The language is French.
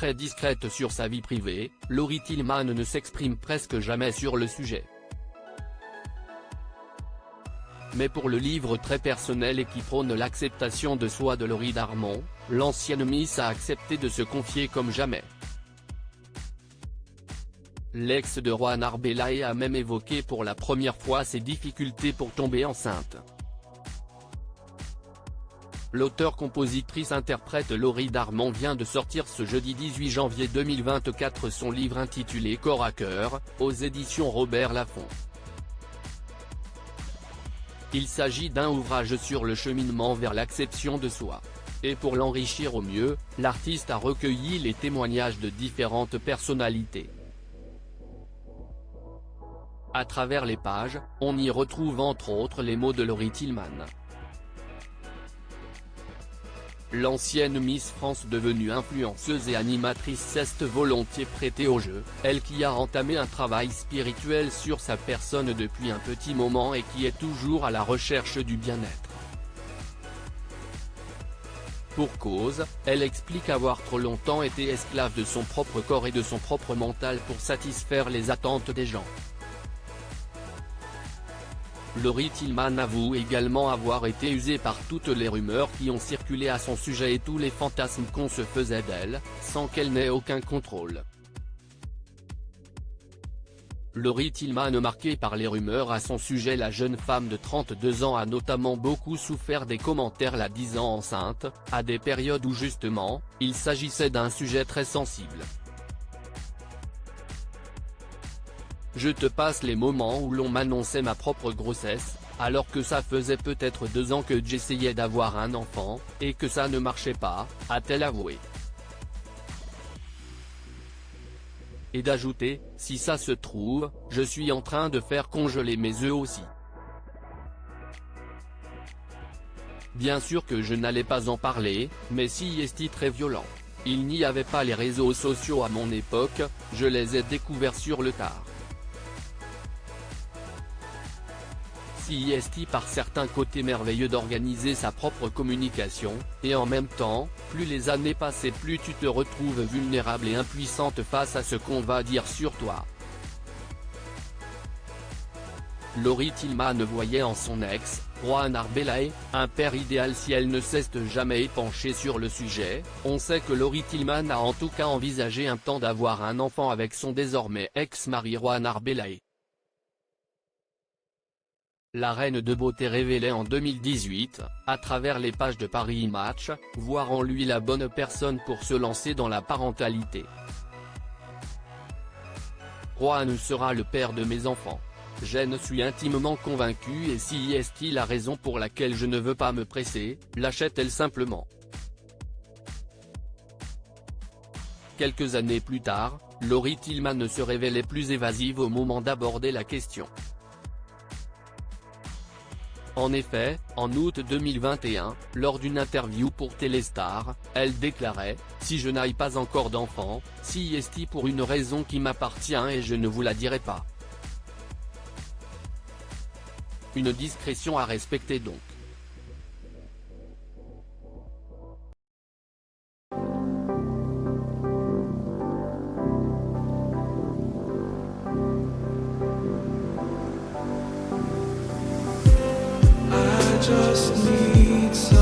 très discrète sur sa vie privée, Laurie Tillman ne s'exprime presque jamais sur le sujet. Mais pour le livre très personnel et qui prône l'acceptation de soi de Laurie Darmon, l'ancienne Miss a accepté de se confier comme jamais. L'ex de Roanne Arbeláez a même évoqué pour la première fois ses difficultés pour tomber enceinte. L'auteure-compositrice-interprète Laurie Darmon vient de sortir ce jeudi 18 janvier 2024 son livre intitulé Corps à cœur, aux éditions Robert Laffont. Il s'agit d'un ouvrage sur le cheminement vers l'acceptation de soi. Et pour l'enrichir au mieux, l'artiste a recueilli les témoignages de différentes personnalités. À travers les pages, on y retrouve entre autres les mots de Laurie Tillman. L'ancienne Miss France devenue influenceuse et animatrice s'est volontiers prêtée au jeu, elle qui a entamé un travail spirituel sur sa personne depuis un petit moment et qui est toujours à la recherche du bien-être. Pour cause, elle explique avoir trop longtemps été esclave de son propre corps et de son propre mental pour satisfaire les attentes des gens. Laurie Tillman avoue également avoir été usée par toutes les rumeurs qui ont circulé à son sujet et tous les fantasmes qu'on se faisait d'elle, sans qu'elle n'ait aucun contrôle. Laurie Tillman, marquée par les rumeurs à son sujet, la jeune femme de 32 ans a notamment beaucoup souffert des commentaires la disant enceinte, à des périodes où justement, il s'agissait d'un sujet très sensible. Je te passe les moments où l'on m'annonçait ma propre grossesse, alors que ça faisait peut-être 2 ans que j'essayais d'avoir un enfant, et que ça ne marchait pas, a-t-elle avoué. Et d'ajouter, si ça se trouve, je suis en train de faire congeler mes œufs aussi. Bien sûr que je n'allais pas en parler, mais si est très violent. Il n'y avait pas les réseaux sociaux à mon époque, je les ai découverts sur le tard. Si est par certains côtés merveilleux d'organiser sa propre communication, et en même temps, plus les années passent et plus tu te retrouves vulnérable et impuissante face à ce qu'on va dire sur toi. Laurie Tillman voyait en son ex, Roanne Arbeláez, un père idéal si elle ne s'est jamais penchée sur le sujet. On sait que Laurie Tillman a en tout cas envisagé un temps d'avoir un enfant avec son désormais ex-mari Roanne Arbeláez. La reine de beauté révélait en 2018, à travers les pages de Paris Match, voir en lui la bonne personne pour se lancer dans la parentalité. Roanne sera le père de mes enfants. J'en suis intimement convaincue et si est la raison pour laquelle je ne veux pas me presser, lâchait-elle simplement. Quelques années plus tard, Laurie Tillman se révélait plus évasive au moment d'aborder la question. En effet, en août 2021, lors d'une interview pour Téléstar, elle déclarait « Si je n'ai pas encore d'enfant, si est pour une raison qui m'appartient et je ne vous la dirai pas. » Une discrétion à respecter donc. Just need some